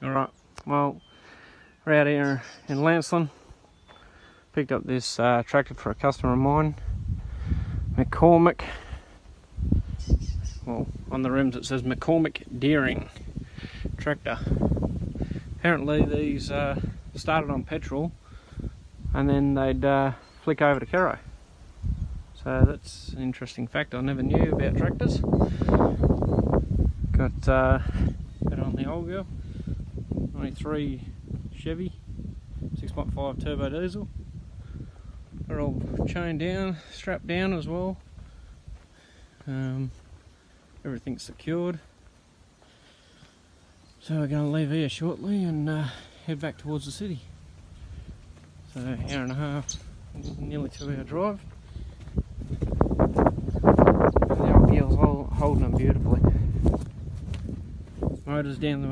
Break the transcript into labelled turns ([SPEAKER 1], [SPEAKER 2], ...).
[SPEAKER 1] Alright, well, we're out here in Lancelin. Picked up this tractor for a customer of mine, McCormick. Well, on the rims it says McCormick Deering tractor. Apparently these started on petrol and then they'd flick over to Kero. So that's an interesting fact I never knew about tractors. Got it on the old girl. 93 Chevy, 6.5 turbo diesel. They're all chained down, strapped down as well. Everything's secured. So we're going to leave here shortly and head back towards the city. So an hour and a half, nearly 2 hour drive. The old girl's holding them beautifully. Motor's down the